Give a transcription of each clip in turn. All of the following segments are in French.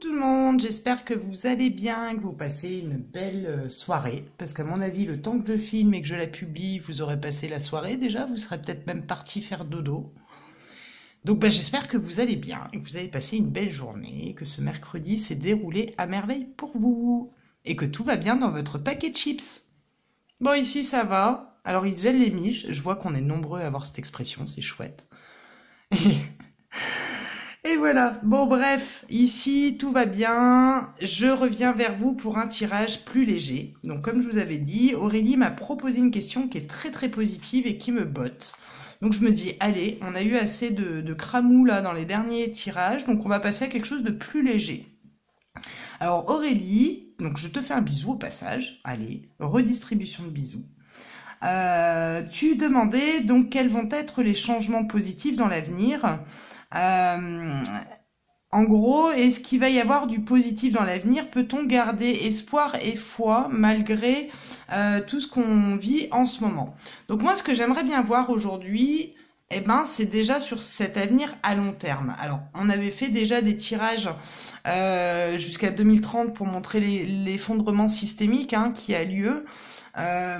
tout le monde, j'espère que vous allez bien, que vous passez une belle soirée, parce qu'à mon avis, le temps que je filme et que je la publie, vous aurez passé la soirée déjà, vous serez peut-être même parti faire dodo. Donc j'espère que vous allez bien, et que vous avez passé une belle journée, que ce mercredi s'est déroulé à merveille pour vous, et que tout va bien dans votre paquet de chips. Bon, ici ça va, alors ils gèlent les miches, je vois qu'on est nombreux à avoir cette expression, c'est chouette. Et voilà, bon bref, ici tout va bien, je reviens vers vous pour un tirage plus léger. Donc comme je vous avais dit, Aurélie m'a proposé une question qui est très positive et qui me botte. Donc je me dis, allez, on a eu assez de cramou là dans les derniers tirages, donc on va passer à quelque chose de plus léger. Alors Aurélie, donc je te fais un bisou au passage, allez, redistribution de bisous. Tu demandais donc quels vont être les changements positifs dans l'avenir. En gros, est-ce qu'il va y avoir du positif dans l'avenir? Peut-on garder espoir et foi malgré tout ce qu'on vit en ce moment? Donc moi, ce que j'aimerais bien voir aujourd'hui, eh ben, c'est déjà sur cet avenir à long terme. Alors, on avait fait déjà des tirages jusqu'à 2030 pour montrer l'effondrement systémique qui a lieu.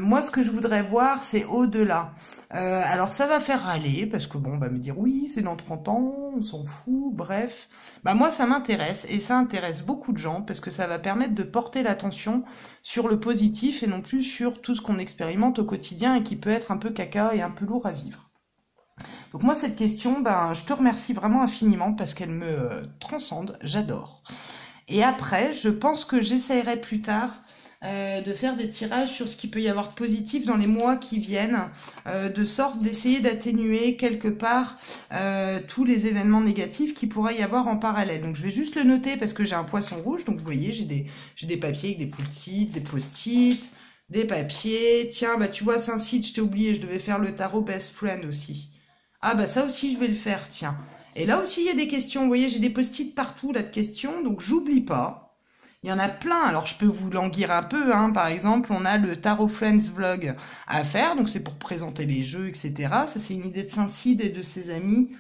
Moi, ce que je voudrais voir, c'est au-delà. Alors, ça va faire râler, parce que bon, on va me dire, oui, c'est dans 30 ans, on s'en fout, bref. Moi, ça m'intéresse, et ça intéresse beaucoup de gens, parce que ça va permettre de porter l'attention sur le positif, et non plus sur tout ce qu'on expérimente au quotidien, et qui peut être un peu caca et un peu lourd à vivre. Donc moi, cette question, je te remercie vraiment infiniment, parce qu'elle me transcende, j'adore. Et après, je pense que j'essayerai plus tard de faire des tirages sur ce qu'il peut y avoir de positif dans les mois qui viennent, de sorte d'essayer d'atténuer quelque part tous les événements négatifs qu'il pourrait y avoir en parallèle. Donc je vais juste le noter parce que j'ai un poisson rouge, donc vous voyez, j'ai des papiers avec des post-it, des post-it, des papiers. Tiens, tu vois, Saint-Cide, je t'ai oublié, je devais faire le tarot Best Friend aussi. Ah ça aussi je vais le faire, tiens. Et là aussi il y a des questions, vous voyez, j'ai des post-it partout là de questions, donc j'oublie pas. Il y en a plein, alors je peux vous languir un peu, par exemple, on a le Tarot Friends vlog à faire, donc c'est pour présenter les jeux, etc. Ça, c'est une idée de Saint-Cide et de ses amis,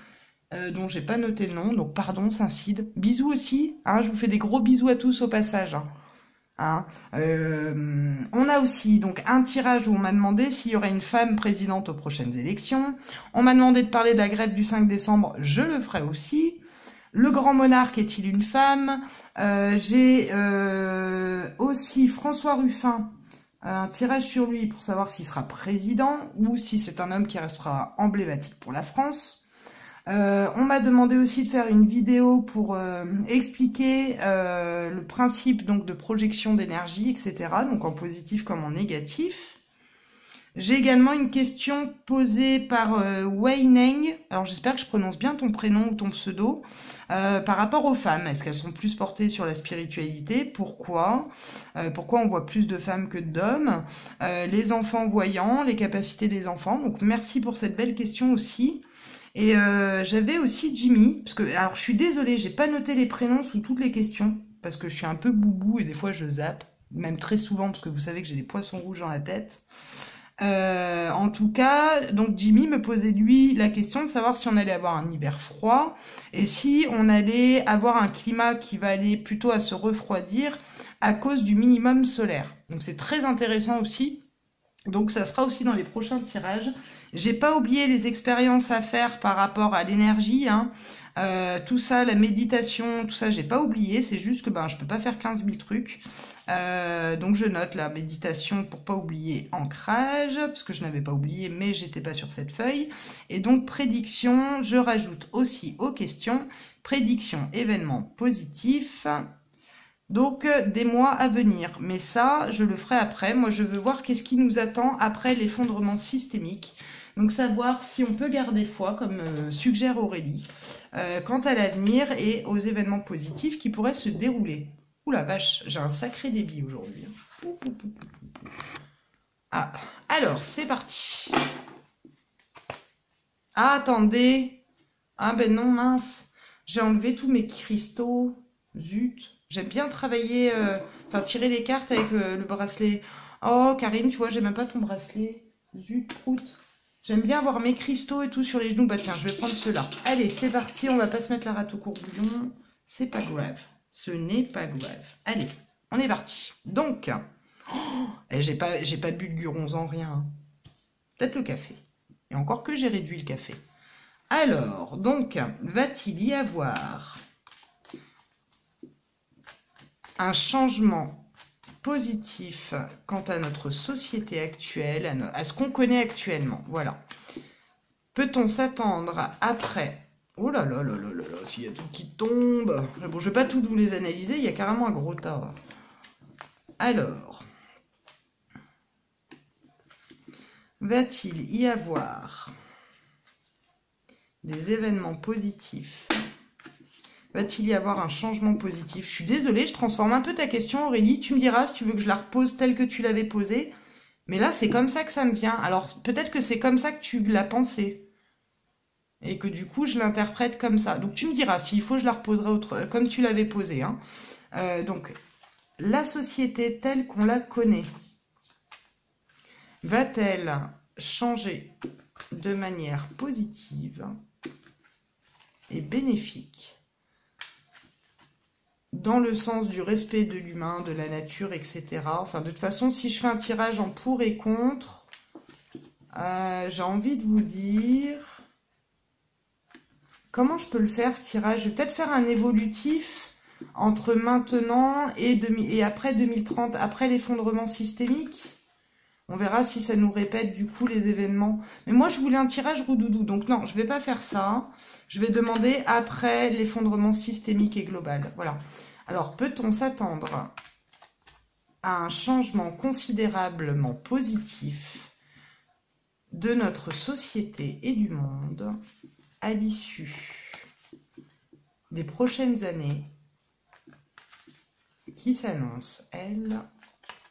dont j'ai pas noté le nom, donc pardon Saint-Cide. Bisous aussi, je vous fais des gros bisous à tous au passage. On a aussi donc un tirage où on m'a demandé s'il y aurait une femme présidente aux prochaines élections. On m'a demandé de parler de la grève du 5 décembre, je le ferai aussi. Le grand monarque est-il une femme? J'ai aussi François Ruffin, un tirage sur lui pour savoir s'il sera président ou si c'est un homme qui restera emblématique pour la France. On m'a demandé aussi de faire une vidéo pour expliquer le principe donc de projection d'énergie, etc. Donc en positif comme en négatif. J'ai également une question posée par Wei Neng. Alors j'espère que je prononce bien ton prénom ou ton pseudo. Par rapport aux femmes, est-ce qu'elles sont plus portées sur la spiritualité? Pourquoi? Pourquoi on voit plus de femmes que d'hommes? Les enfants voyants, les capacités des enfants. Donc merci pour cette belle question aussi. Et j'avais aussi Jimmy, parce que alors je suis désolée, j'ai pas noté les prénoms sous toutes les questions, parce que je suis un peu boubou et des fois je zappe, même très souvent, parce que vous savez que j'ai des poissons rouges dans la tête. En tout cas, donc Jimmy me posait lui la question de savoir si on allait avoir un hiver froid et si on allait avoir un climat qui va aller plutôt à se refroidir à cause du minimum solaire. Donc c'est très intéressant aussi. Donc ça sera aussi dans les prochains tirages. J'ai pas oublié les expériences à faire par rapport à l'énergie, tout ça, la méditation, tout ça, j'ai pas oublié. C'est juste que je peux pas faire 15 000 trucs. Donc je note la méditation pour pas oublier ancrage, parce que je n'avais pas oublié, mais j'étais pas sur cette feuille. Et donc prédiction, je rajoute aussi aux questions, prédiction événement positif. Donc des mois à venir, mais ça je le ferai après. Moi je veux voir qu'est-ce qui nous attend après l'effondrement systémique, donc savoir si on peut garder foi comme suggère Aurélie quant à l'avenir et aux événements positifs qui pourraient se dérouler. Ouh la vache, j'ai un sacré débit aujourd'hui. Alors c'est parti. Attendez, non mince, j'ai enlevé tous mes cristaux, zut. J'aime bien travailler, tirer les cartes avec le bracelet. Oh, Karine, tu vois, j'ai même pas ton bracelet. Zut, prout. J'aime bien avoir mes cristaux et tout sur les genoux. Tiens, je vais prendre ceux-là. Allez, c'est parti, on va pas se mettre la rate au courbouillon. C'est pas grave. Ce n'est pas grave. Allez, on est parti. Donc, j'ai pas bu de gurons en rien. Hein. Peut-être le café. Et encore que j'ai réduit le café. Alors, donc, va-t-il y avoir un changement positif quant à notre société actuelle, à ce qu'on connaît actuellement? Voilà. Peut-on s'attendre après... Oh là là là là là là, s'il y a tout qui tombe. Bon, je ne vais pas tout vous les analyser, il y a carrément un gros tas. Alors, va-t-il y avoir des événements positifs? Va-t-il y avoir un changement positif? Je suis désolée, je transforme un peu ta question, Aurélie. Tu me diras si tu veux que je la repose telle que tu l'avais posée. Mais là, c'est comme ça que ça me vient. Alors, peut-être que c'est comme ça que tu l'as pensé. Et que du coup, je l'interprète comme ça. Donc, tu me diras, s'il faut, je la reposerai comme tu l'avais posée. Hein. Donc, la société telle qu'on la connaît, va-t-elle changer de manière positive et bénéfique dans le sens du respect de l'humain, de la nature, etc. Enfin, de toute façon, si je fais un tirage en pour et contre, j'ai envie de vous dire... Comment je peux le faire, ce tirage? Je vais peut-être faire un évolutif entre maintenant et après 2030, après l'effondrement systémique. On verra si ça nous répète du coup les événements. Mais moi, je voulais un tirage roudoudou. Donc non, je ne vais pas faire ça. Je vais demander après l'effondrement systémique et global. Voilà. Alors, peut-on s'attendre à un changement considérablement positif de notre société et du monde à l'issue des prochaines années qui s'annoncent, elles,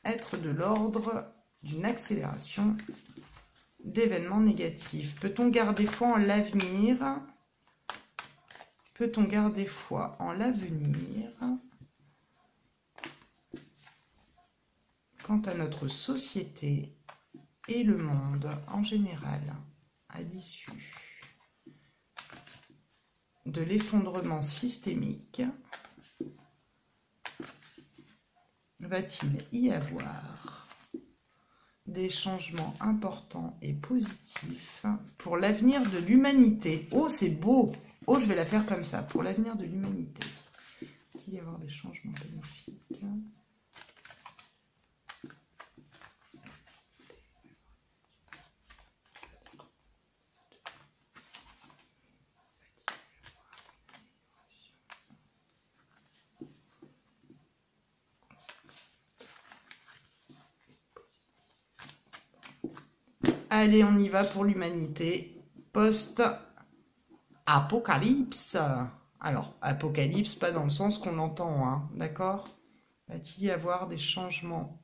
être de l'ordre d'une accélération d'événements négatifs? Peut-on garder foi en l'avenir? Peut-on garder foi en l'avenir quant à notre société et le monde en général à l'issue de l'effondrement systémique? Va-t-il y avoir des changements importants et positifs pour l'avenir de l'humanité? Oh, c'est beau! Oh, je vais la faire comme ça. Pour l'avenir de l'humanité. Va-t-il y avoir des changements bénéfiques? Allez, on y va pour l'humanité. Post-apocalypse. Alors, apocalypse, pas dans le sens qu'on entend, hein, d'accord? Va-t-il y avoir des changements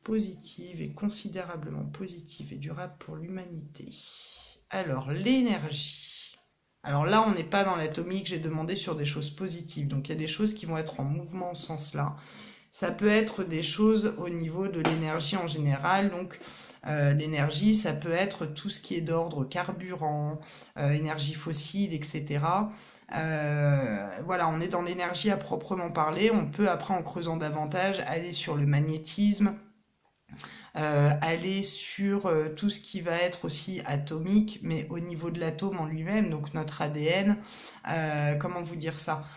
positifs et considérablement positifs et durables pour l'humanité? Alors, l'énergie. Alors là, on n'est pas dans l'atomique, j'ai demandé sur des choses positives. Donc, il y a des choses qui vont être en mouvement en ce sens-là. Ça peut être des choses au niveau de l'énergie en général. Donc, l'énergie, ça peut être tout ce qui est d'ordre carburant, énergie fossile, etc. Voilà, on est dans l'énergie à proprement parler. On peut, après, en creusant davantage, aller sur le magnétisme, aller sur tout ce qui va être aussi atomique, mais au niveau de l'atome en lui-même, donc notre ADN, comment vous dire ça?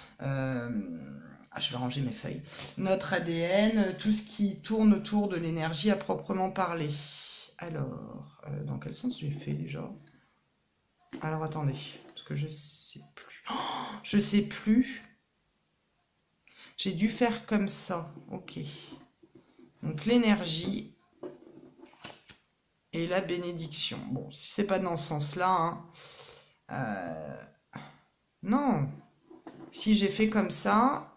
Je vais ranger mes feuilles. Notre ADN, tout ce qui tourne autour de l'énergie à proprement parler. Alors, dans quel sens j'ai fait déjà? Alors, attendez, parce que je sais plus. Oh, je sais plus. J'ai dû faire comme ça. Ok. Donc, l'énergie et la bénédiction. Bon, si c'est pas dans ce sens-là, hein, non. Si j'ai fait comme ça...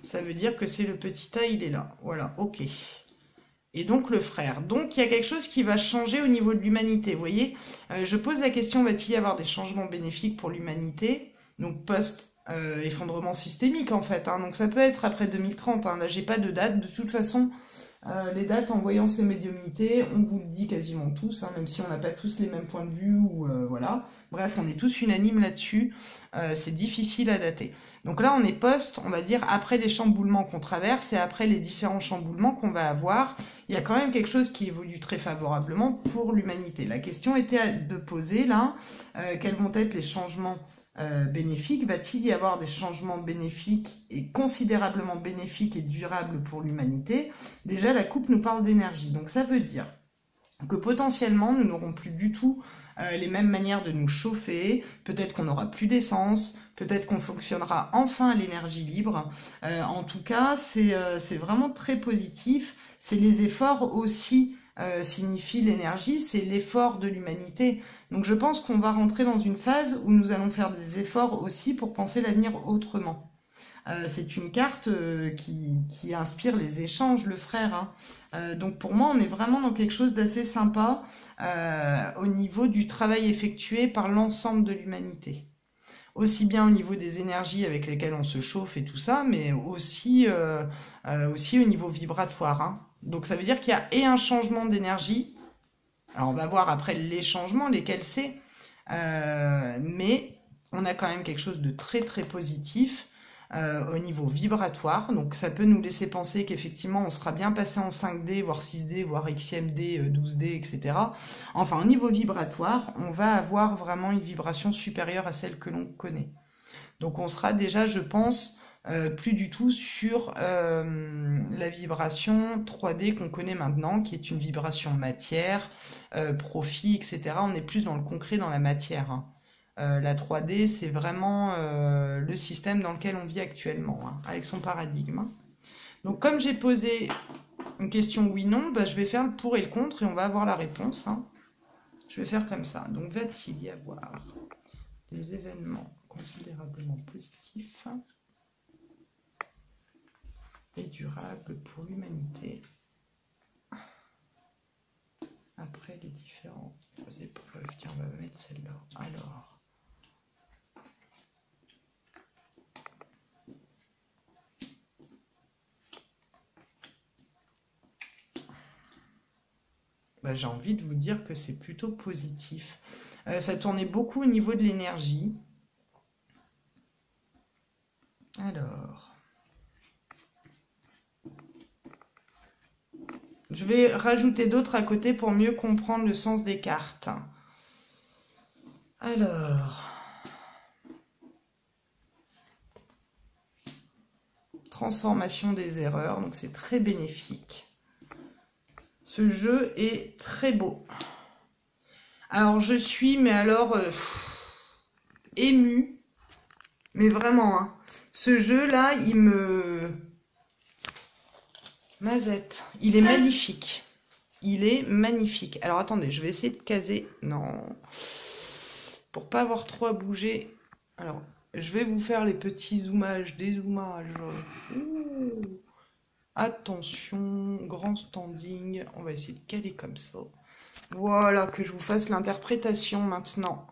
Ça veut dire que c'est le petit A, il est là. Voilà, ok. Et donc le frère. Donc il y a quelque chose qui va changer au niveau de l'humanité. Vous voyez, je pose la question, va-t-il y avoir des changements bénéfiques pour l'humanité? Donc post effondrement systémique en fait, hein. Donc ça peut être après 2030, hein. Là j'ai pas de date, de toute façon les dates en voyant ces médiumnités, on vous le dit quasiment tous, hein, même si on n'a pas tous les mêmes points de vue, ou voilà. Bref, on est tous unanimes là-dessus, c'est difficile à dater. Donc là, on est on va dire, après les chamboulements qu'on traverse et après les différents chamboulements qu'on va avoir, il y a quand même quelque chose qui évolue très favorablement pour l'humanité. La question était de poser là, quels vont être les changements bénéfiques? Va-t-il y avoir des changements bénéfiques et considérablement bénéfiques et durables pour l'humanité? Déjà, la coupe nous parle d'énergie, donc ça veut dire que potentiellement, nous n'aurons plus du tout les mêmes manières de nous chauffer, peut-être qu'on n'aura plus d'essence, peut-être qu'on fonctionnera enfin à l'énergie libre. En tout cas, c'est vraiment très positif. C'est les efforts aussi signifie l'énergie, c'est l'effort de l'humanité. Donc je pense qu'on va rentrer dans une phase où nous allons faire des efforts aussi pour penser l'avenir autrement. C'est une carte qui inspire les échanges, le frère, hein. Donc pour moi, on est vraiment dans quelque chose d'assez sympa au niveau du travail effectué par l'ensemble de l'humanité. Aussi bien au niveau des énergies avec lesquelles on se chauffe et tout ça, mais aussi au niveau vibratoire, hein. Donc ça veut dire qu'il y a et un changement d'énergie. Alors on va voir après les changements, lesquels c'est. Mais on a quand même quelque chose de très très positif au niveau vibratoire. Donc ça peut nous laisser penser qu'effectivement on sera bien passé en 5D, voire 6D, voire XMD, 12D, etc. Enfin au niveau vibratoire, on va avoir vraiment une vibration supérieure à celle que l'on connaît. Donc on sera déjà, je pense, plus du tout sur la vibration 3D qu'on connaît maintenant, qui est une vibration matière, profit, etc. On est plus dans le concret, dans la matière, hein. La 3D, c'est vraiment le système dans lequel on vit actuellement, hein, avec son paradigme, hein. Donc comme j'ai posé une question oui-non, bah, je vais faire le pour et le contre et on va avoir la réponse, hein. Je vais faire comme ça. Donc va-t-il y avoir des événements considérablement positifs et durable pour l'humanité après les différentes épreuves? Tiens, on va mettre celle-là. Alors, bah, j'ai envie de vous dire que c'est plutôt positif. Ça tournait beaucoup au niveau de l'énergie. Alors, je vais rajouter d'autres à côté pour mieux comprendre le sens des cartes. Alors, transformation des erreurs, donc c'est très bénéfique. Ce jeu est très beau. Alors je suis, mais alors, émue, mais vraiment, hein. Ce jeu-là, il me... Mazette, il est magnifique. Il est magnifique. Alors attendez, je vais essayer de caser. Non. Pour pas avoir trop à bouger. Alors, je vais vous faire les petits zoomages, dézoomages. Ouh. Attention, grand standing. On va essayer de caler comme ça. Voilà, que je vous fasse l'interprétation maintenant.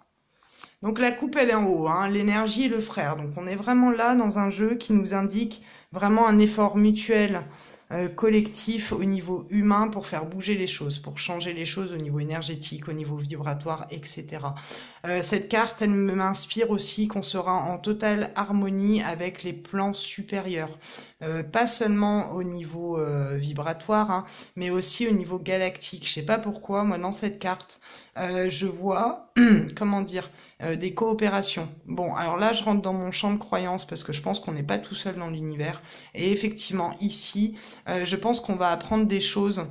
Donc la coupe, elle est en haut, hein, l'énergie et le frère. Donc on est vraiment là dans un jeu qui nous indique vraiment un effort mutuel, collectif au niveau humain pour faire bouger les choses, pour changer les choses au niveau énergétique, au niveau vibratoire, etc. Cette carte, elle m'inspire aussi qu'on sera en totale harmonie avec les plans supérieurs. Pas seulement au niveau vibratoire, hein, mais aussi au niveau galactique. Je sais pas pourquoi, moi dans cette carte, je vois, comment dire, des coopérations. Bon, alors là, je rentre dans mon champ de croyance parce que je pense qu'on n'est pas tout seul dans l'univers. Et effectivement, ici, je pense qu'on va apprendre des choses,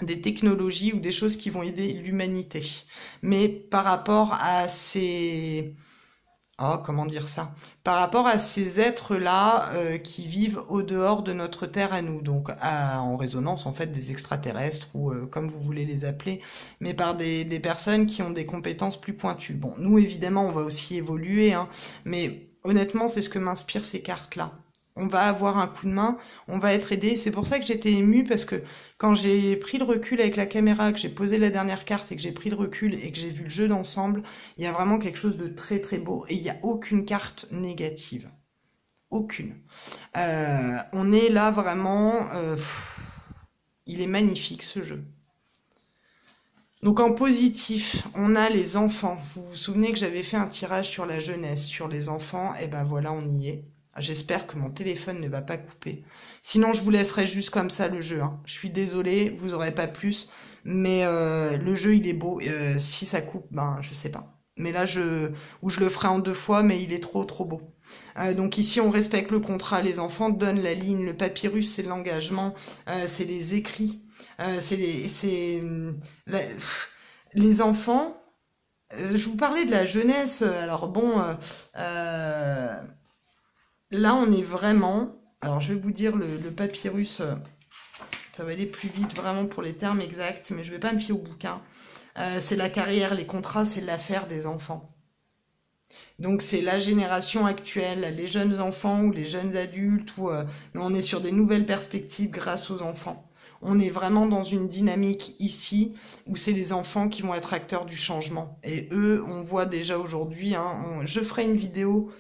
des technologies ou des choses qui vont aider l'humanité. Mais par rapport à ces... Oh, comment dire ça? Par rapport à ces êtres-là qui vivent au dehors de notre Terre à nous, donc en résonance en fait des extraterrestres ou comme vous voulez les appeler, mais par des personnes qui ont des compétences plus pointues. Bon, nous évidemment on va aussi évoluer, hein, mais honnêtement c'est ce que m'inspirent ces cartes-là. On va avoir un coup de main, on va être aidé. C'est pour ça que j'étais émue, parce que quand j'ai pris le recul avec la caméra, que j'ai posé la dernière carte et que j'ai pris le recul et que j'ai vu le jeu d'ensemble, il y a vraiment quelque chose de très très beau. Et il n'y a aucune carte négative. Aucune. On est là vraiment... il est magnifique ce jeu. Donc en positif, on a les enfants. Vous vous souvenez que j'avais fait un tirage sur la jeunesse, sur les enfants, et ben voilà, on y est. J'espère que mon téléphone ne va pas couper. Sinon, je vous laisserai juste comme ça le jeu. Hein. Je suis désolée, vous n'aurez pas plus, mais le jeu, il est beau. Si ça coupe, ben je sais pas. Mais là, je le ferai en 2 fois, mais il est trop beau. Donc ici, on respecte le contrat. Les enfants donnent la ligne. Le papyrus, c'est l'engagement, c'est les écrits. Les enfants, je vous parlais de la jeunesse, alors bon, là on est vraiment, alors je vais vous dire le papyrus, ça va aller plus vite vraiment pour les termes exacts, mais je vais pas me fier au bouquin, c'est la carrière, les contrats, c'est l'affaire des enfants. Donc c'est la génération actuelle, les jeunes enfants ou les jeunes adultes, mais on est sur des nouvelles perspectives grâce aux enfants. On est vraiment dans une dynamique ici où c'est les enfants qui vont être acteurs du changement. Et eux, on voit déjà aujourd'hui, hein, je ferai une vidéo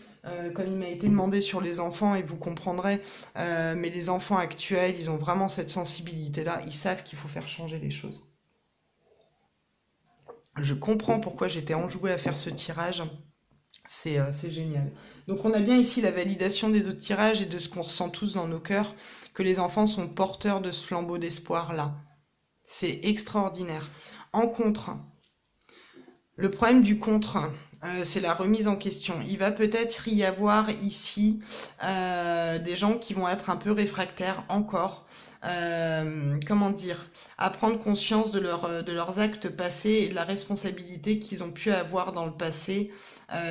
comme il m'a été demandé sur les enfants et vous comprendrez, mais les enfants actuels, ils ont vraiment cette sensibilité-là, ils savent qu'il faut faire changer les choses. Je comprends pourquoi j'étais enjouée à faire ce tirage. C'est génial. Donc on a bien ici la validation des autres tirages et de ce qu'on ressent tous dans nos cœurs, que les enfants sont porteurs de ce flambeau d'espoir-là. C'est extraordinaire. En contre, le problème du contre, c'est la remise en question. Il va peut-être y avoir ici des gens qui vont être un peu réfractaires encore. Comment dire, à prendre conscience de leurs actes passés et de la responsabilité qu'ils ont pu avoir dans le passé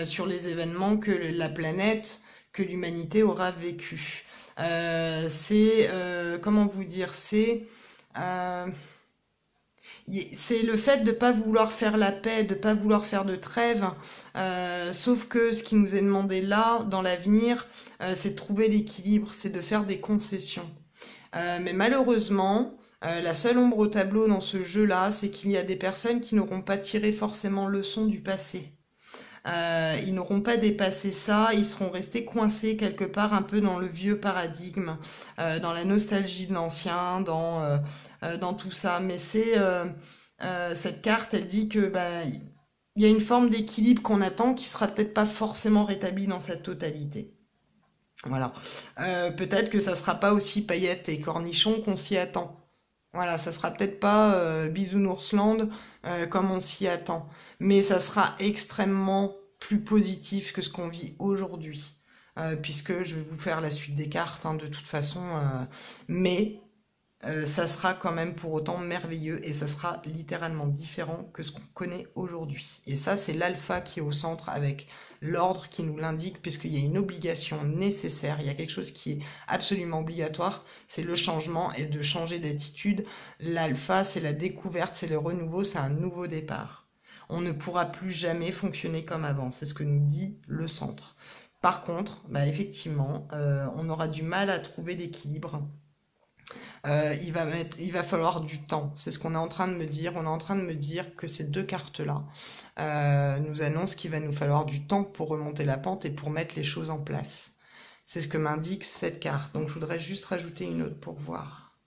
sur les événements que la planète, que l'humanité aura vécu. Comment vous dire, c'est le fait de ne pas vouloir faire la paix, de ne pas vouloir faire de trêve, sauf que ce qui nous est demandé là, dans l'avenir, c'est de trouver l'équilibre, c'est de faire des concessions. Mais malheureusement, la seule ombre au tableau dans ce jeu-là, c'est qu'il y a des personnes qui n'auront pas tiré forcément leçon du passé. Ils n'auront pas dépassé ça, ils seront restés coincés quelque part un peu dans le vieux paradigme, dans la nostalgie de l'ancien, dans tout ça. Mais cette carte, elle dit que y a une forme d'équilibre qu'on attend qui sera peut-être pas forcément rétablie dans sa totalité. Voilà. Peut-être que ça sera pas aussi paillettes et cornichons qu'on s'y attend. Voilà, ça sera peut-être pas Bisounoursland comme on s'y attend. Mais ça sera extrêmement plus positif que ce qu'on vit aujourd'hui. Puisque je vais vous faire la suite des cartes, hein, de toute façon. Mais ça sera quand même pour autant merveilleux et ça sera littéralement différent que ce qu'on connaît aujourd'hui. Et ça, c'est l'alpha qui est au centre avec l'ordre qui nous l'indique, puisqu'il y a une obligation nécessaire, il y a quelque chose qui est absolument obligatoire, c'est le changement et de changer d'attitude. L'alpha, c'est la découverte, c'est le renouveau, c'est un nouveau départ. On ne pourra plus jamais fonctionner comme avant, c'est ce que nous dit le centre. Par contre, effectivement, on aura du mal à trouver l'équilibre. Il va falloir du temps. C'est ce qu'on est en train de me dire. On est en train de me dire que ces 2 cartes-là nous annoncent qu'il va nous falloir du temps pour remonter la pente et pour mettre les choses en place. C'est ce que m'indique cette carte. Donc je voudrais juste rajouter une autre pour voir.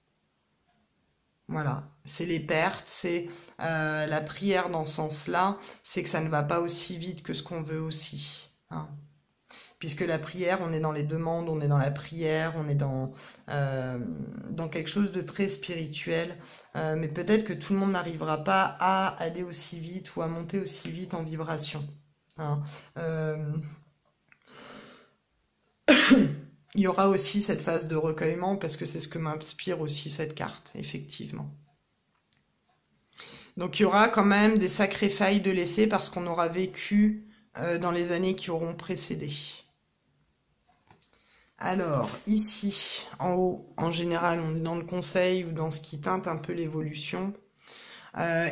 Voilà, c'est les pertes, c'est la prière dans ce sens-là, c'est que ça ne va pas aussi vite que ce qu'on veut aussi. Hein. Puisque la prière, on est dans les demandes, on est dans la prière, on est dans quelque chose de très spirituel. Mais peut-être que tout le monde n'arrivera pas à aller aussi vite ou à monter aussi vite en vibration. Hein. Il y aura aussi cette phase de recueillement parce que c'est ce que m'inspire aussi cette carte, effectivement. Donc il y aura quand même des sacrées failles de laisser parce qu'on aura vécu dans les années qui auront précédé. Alors, ici, en haut, en général, on est dans le conseil ou dans ce qui teinte un peu l'évolution.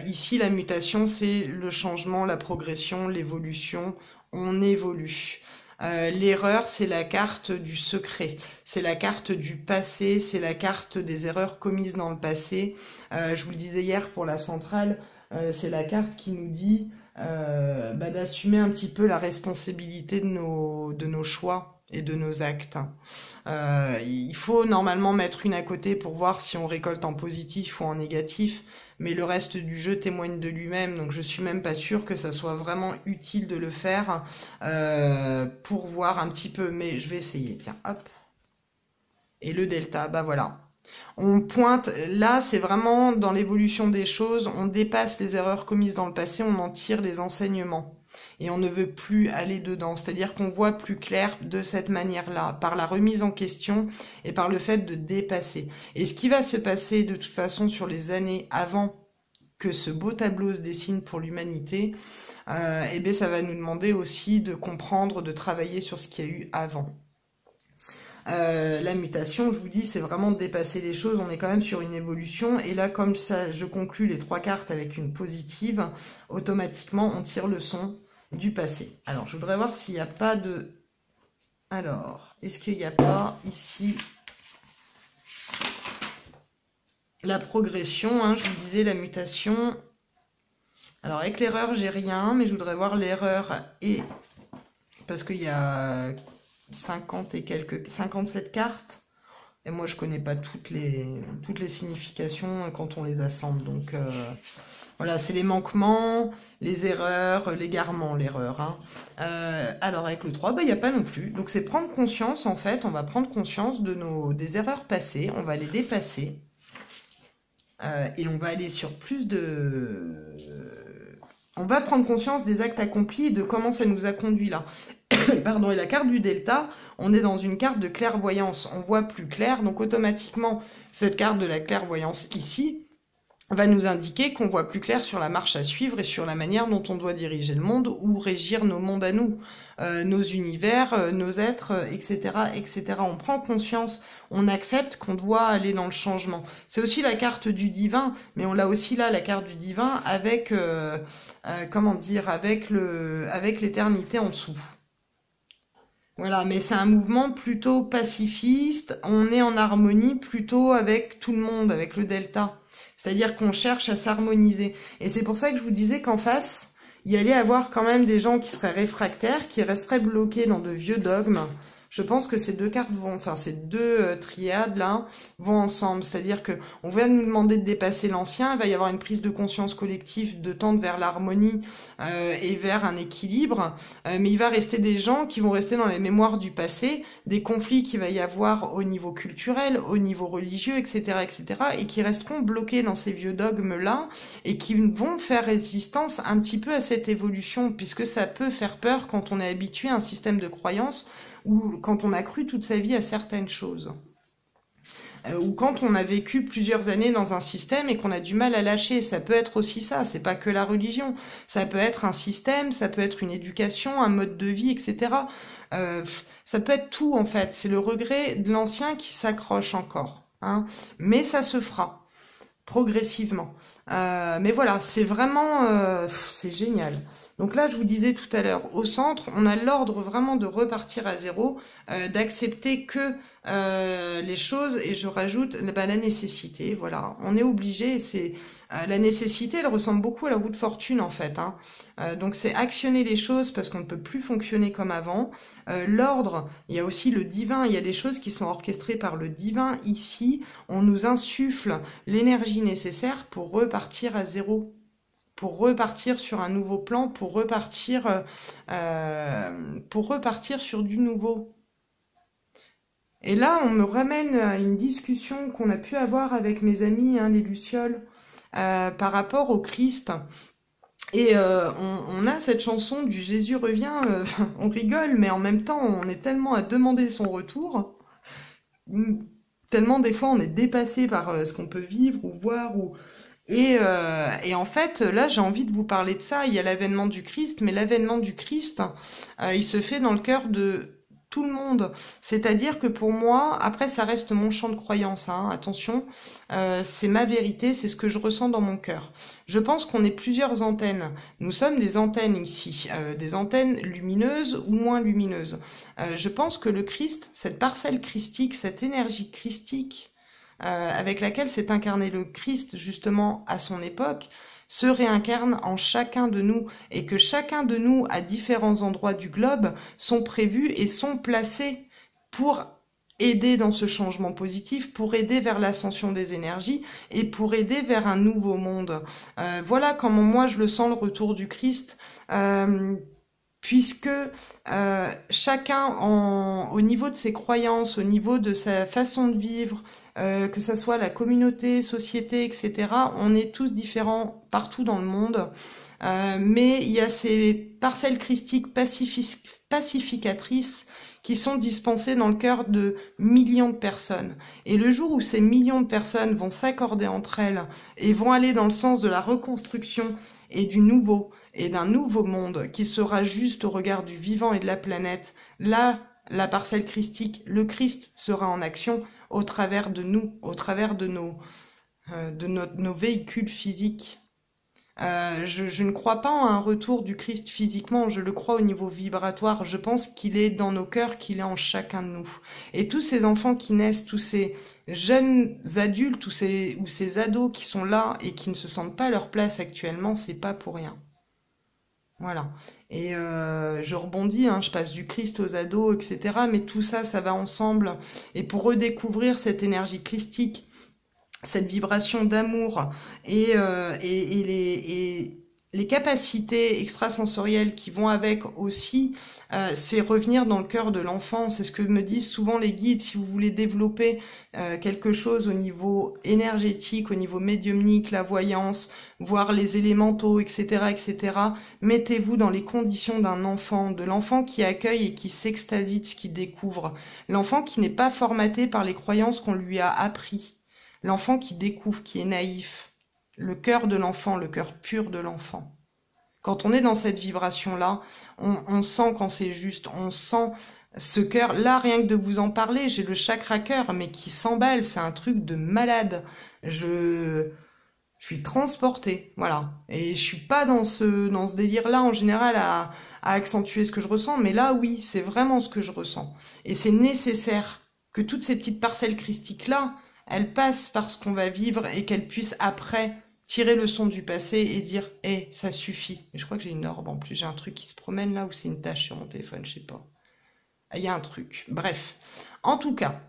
Ici, la mutation, c'est le changement, la progression, l'évolution. On évolue. L'erreur, c'est la carte du secret, c'est la carte du passé, c'est la carte des erreurs commises dans le passé. Je vous le disais hier pour la centrale, c'est la carte qui nous dit d'assumer un petit peu la responsabilité de nos choix et de nos actes. Il faut normalement mettre une à côté pour voir si on récolte en positif ou en négatif, mais le reste du jeu témoigne de lui-même, donc je suis même pas sûre que ça soit vraiment utile de le faire pour voir un petit peu, mais je vais essayer, tiens, hop. Et le delta, bah voilà. On pointe, là c'est vraiment dans l'évolution des choses, on dépasse les erreurs commises dans le passé, on en tire les enseignements. Et on ne veut plus aller dedans, c'est-à-dire qu'on voit plus clair de cette manière-là, par la remise en question et par le fait de dépasser. Et ce qui va se passer de toute façon sur les années avant que ce beau tableau se dessine pour l'humanité, eh bien ça va nous demander aussi de comprendre, de travailler sur ce qu'il y a eu avant. La mutation, je vous dis, c'est vraiment de dépasser les choses, on est quand même sur une évolution, et là comme ça, je conclus les 3 cartes avec une positive, automatiquement on tire le son du passé. Alors je voudrais voir s'il n'y a pas de... Alors, est-ce qu'il n'y a pas ici la progression, hein, je vous disais la mutation. Alors avec l'erreur j'ai rien, mais je voudrais voir l'erreur et... parce qu'il y a 57 cartes, et moi je connais pas toutes les significations quand on les assemble, donc voilà, c'est les manquements, les erreurs, l'égarement, l'erreur, hein. Alors avec le 3, il n'y a pas non plus, donc c'est prendre conscience, en fait, on va prendre conscience des erreurs passées, on va les dépasser, et on va aller sur plus de... On va prendre conscience des actes accomplis et de comment ça nous a conduit là. Pardon, et la carte du delta, on est dans une carte de clairvoyance, on voit plus clair, donc automatiquement, cette carte de la clairvoyance ici va nous indiquer qu'on voit plus clair sur la marche à suivre et sur la manière dont on doit diriger le monde ou régir nos mondes à nous, nos univers, nos êtres, etc., etc. On prend conscience, on accepte qu'on doit aller dans le changement. C'est aussi la carte du divin, mais on l'a aussi là, la carte du divin, avec, comment dire, avec l'éternité en dessous. Voilà, mais c'est un mouvement plutôt pacifiste, on est en harmonie plutôt avec tout le monde, avec le delta. C'est-à-dire qu'on cherche à s'harmoniser. Et c'est pour ça que je vous disais qu'en face, il y allait avoir quand même des gens qui seraient réfractaires, qui resteraient bloqués dans de vieux dogmes. Je pense que ces deux cartes vont, enfin ces deux triades là vont ensemble. C'est-à-dire que on va nous demander de dépasser l'ancien, il va y avoir une prise de conscience collective, de tendre vers l'harmonie et vers un équilibre. Mais il va rester des gens qui vont rester dans les mémoires du passé, des conflits qu'il va y avoir au niveau culturel, au niveau religieux, etc., etc., et qui resteront bloqués dans ces vieux dogmes là et qui vont faire résistance un petit peu à cette évolution, puisque ça peut faire peur quand on est habitué à un système de croyances ou quand on a cru toute sa vie à certaines choses. Ou quand on a vécu plusieurs années dans un système et qu'on a du mal à lâcher. Ça peut être aussi ça, c'est pas que la religion. Ça peut être un système, ça peut être une éducation, un mode de vie, etc. Ça peut être tout en fait. C'est le regret de l'ancien qui s'accroche encore, hein. Mais ça se fera progressivement. Mais voilà, c'est vraiment... c'est génial. Donc là, je vous disais tout à l'heure, au centre, on a l'ordre vraiment de repartir à zéro, d'accepter que les choses, et je rajoute la nécessité, voilà. On est obligé, c'est... la nécessité, elle ressemble beaucoup à la roue de fortune, en fait, hein. Donc c'est actionner les choses parce qu'on ne peut plus fonctionner comme avant. L'ordre, il y a aussi le divin, il y a des choses qui sont orchestrées par le divin. Ici, on nous insuffle l'énergie nécessaire pour repartir à zéro, pour repartir sur un nouveau plan, pour repartir sur du nouveau. Et là, on me ramène à une discussion qu'on a pu avoir avec mes amis, hein, les Lucioles, par rapport au Christ. Et on a cette chanson du Jésus revient, on rigole, mais en même temps, on est tellement à demander son retour, tellement des fois on est dépassé par ce qu'on peut vivre ou voir. Et en fait, là, j'ai envie de vous parler de ça. Il y a l'avènement du Christ, mais l'avènement du Christ, il se fait dans le cœur de tout le monde. C'est-à-dire que pour moi, après ça reste mon champ de croyance, hein, attention, c'est ma vérité, c'est ce que je ressens dans mon cœur. Je pense qu'on est plusieurs antennes. Nous sommes des antennes ici, des antennes lumineuses ou moins lumineuses. Je pense que le Christ, cette parcelle christique, cette énergie christique avec laquelle s'est incarné le Christ justement à son époque, se réincarne en chacun de nous et que chacun de nous, à différents endroits du globe, sont prévus et sont placés pour aider dans ce changement positif, pour aider vers l'ascension des énergies et pour aider vers un nouveau monde. Voilà comment moi je le sens, le retour du Christ, puisque chacun au niveau de ses croyances, au niveau de sa façon de vivre, que ce soit la communauté, société, etc., on est tous différents partout dans le monde, mais il y a ces parcelles christiques pacificatrices qui sont dispensées dans le cœur de millions de personnes. Et le jour où ces millions de personnes vont s'accorder entre elles et vont aller dans le sens de la reconstruction et du nouveau, et d'un nouveau monde qui sera juste au regard du vivant et de la planète, là, la parcelle christique, le Christ sera en action au travers de nous, au travers de nos véhicules physiques. Je ne crois pas en un retour du Christ physiquement, je le crois au niveau vibratoire. Je pense qu'il est dans nos cœurs, qu'il est en chacun de nous. Et tous ces enfants qui naissent, tous ces jeunes adultes ou ces ados qui sont là et qui ne se sentent pas à leur place actuellement, c'est pas pour rien. Voilà. Et je rebondis, hein, je passe du Christ aux ados, etc. Mais tout ça, ça va ensemble. Et pour redécouvrir cette énergie christique, cette vibration d'amour et les capacités extrasensorielles qui vont avec aussi, c'est revenir dans le cœur de l'enfant. C'est ce que me disent souvent les guides. Si vous voulez développer quelque chose au niveau énergétique, au niveau médiumnique, la voyance, voir les élémentaux, etc., etc., mettez-vous dans les conditions d'un enfant, de l'enfant qui accueille et qui s'extasie de ce qu'il découvre. L'enfant qui n'est pas formaté par les croyances qu'on lui a appris. L'enfant qui découvre, qui est naïf. Le cœur de l'enfant, le cœur pur de l'enfant. Quand on est dans cette vibration-là, on sent quand c'est juste, on sent ce cœur. Là, rien que de vous en parler, j'ai le chakra cœur, mais qui s'emballe, c'est un truc de malade. Je suis transportée, voilà. Et je suis pas dans ce délire-là, en général, à accentuer ce que je ressens, mais là, oui, c'est vraiment ce que je ressens. Et c'est nécessaire que toutes ces petites parcelles christiques-là, elles passent par ce qu'on va vivre et qu'elles puissent après tirer le son du passé et dire « Eh, ça suffit ». Mais je crois que j'ai une orbe en plus, j'ai un truc qui se promène là ou c'est une tache sur mon téléphone, je sais pas. Il y a un truc. Bref. En tout cas,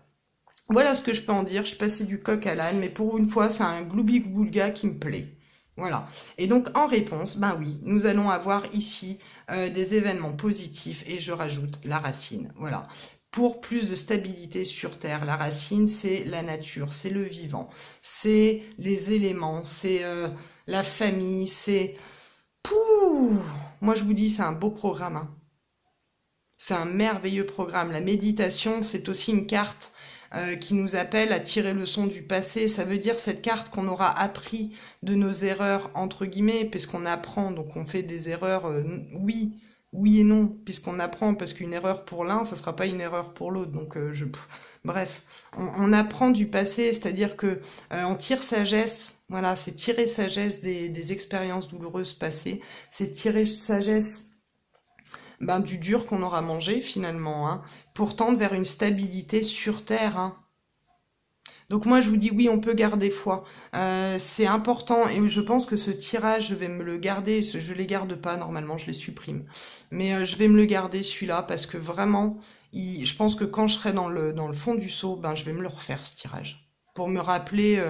voilà ce que je peux en dire. Je suis passée du coq à l'âne, mais pour une fois, c'est un gloubi-goulga qui me plaît. Voilà. Et donc, en réponse, ben oui, nous allons avoir ici des événements positifs et je rajoute la racine. Voilà. Pour plus de stabilité sur Terre, la racine, c'est la nature, c'est le vivant, c'est les éléments, c'est la famille, c'est... Pouh! Moi, je vous dis, c'est un beau programme. Hein. C'est un merveilleux programme. La méditation, c'est aussi une carte qui nous appelle à tirer le son du passé. Ça veut dire cette carte qu'on aura appris de nos erreurs, entre guillemets, puisqu'on apprend, donc on fait des erreurs, oui et non, puisqu'on apprend, parce qu'une erreur pour l'un, ça sera pas une erreur pour l'autre. Donc, bref, on apprend du passé, c'est-à-dire que on tire sagesse. Voilà, c'est tirer sagesse des expériences douloureuses passées. C'est tirer sagesse du dur qu'on aura mangé finalement, hein, pour tendre vers une stabilité sur Terre. Hein. Donc moi je vous dis oui, on peut garder foi, c'est important et je pense que ce tirage je vais me le garder, je les garde pas normalement, je les supprime, mais je vais me le garder celui-là parce que vraiment, je pense que quand je serai dans le fond du seau, je vais me le refaire ce tirage pour me rappeler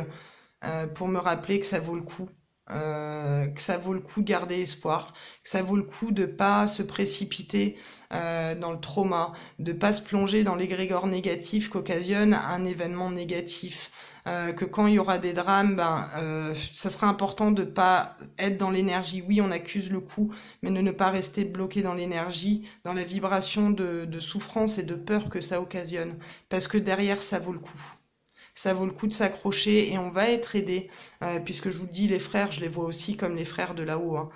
que ça vaut le coup. Que ça vaut le coup de garder espoir, que ça vaut le coup de pas se précipiter dans le trauma, de pas se plonger dans l'égrégore négatif qu'occasionne un événement négatif, que quand il y aura des drames, ça sera important de pas être dans l'énergie. Oui, on accuse le coup, mais de ne pas rester bloqué dans l'énergie, dans la vibration de souffrance et de peur que ça occasionne, parce que derrière, ça vaut le coup. Ça vaut le coup de s'accrocher et on va être aidé, puisque je vous le dis, les frères, je les vois aussi comme les frères de là-haut. Hein.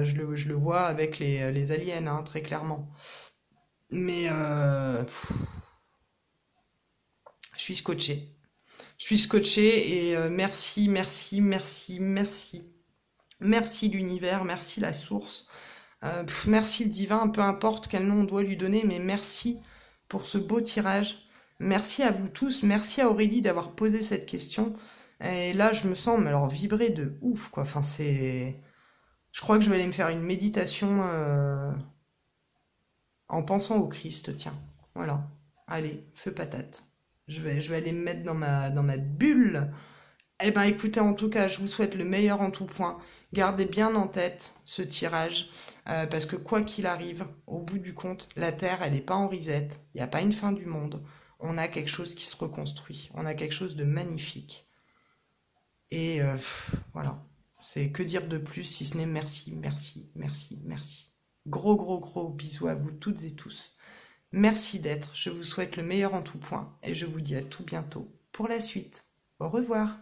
Je le vois avec les aliens, hein, très clairement. Mais je suis scotchée. Je suis scotchée et merci, merci, merci, merci. Merci l'univers, merci la source, merci le divin, peu importe quel nom on doit lui donner, mais merci pour ce beau tirage. Merci à vous tous, merci à Aurélie d'avoir posé cette question. Et là, je me sens mais alors vibrer de ouf, quoi. Enfin, c'est... Je crois que je vais aller me faire une méditation en pensant au Christ, tiens. Voilà. Allez, feu patate. Je vais aller me mettre dans ma bulle. Eh ben écoutez, en tout cas, je vous souhaite le meilleur en tout point. Gardez bien en tête ce tirage, parce que quoi qu'il arrive, au bout du compte, la Terre, elle n'est pas en reset. Il n'y a pas une fin du monde. On a quelque chose qui se reconstruit. On a quelque chose de magnifique. Et voilà. C'est que dire de plus si ce n'est merci, merci, merci, merci. Gros, gros, gros bisous à vous toutes et tous. Merci d'être. Je vous souhaite le meilleur en tout point et je vous dis à tout bientôt pour la suite. Au revoir.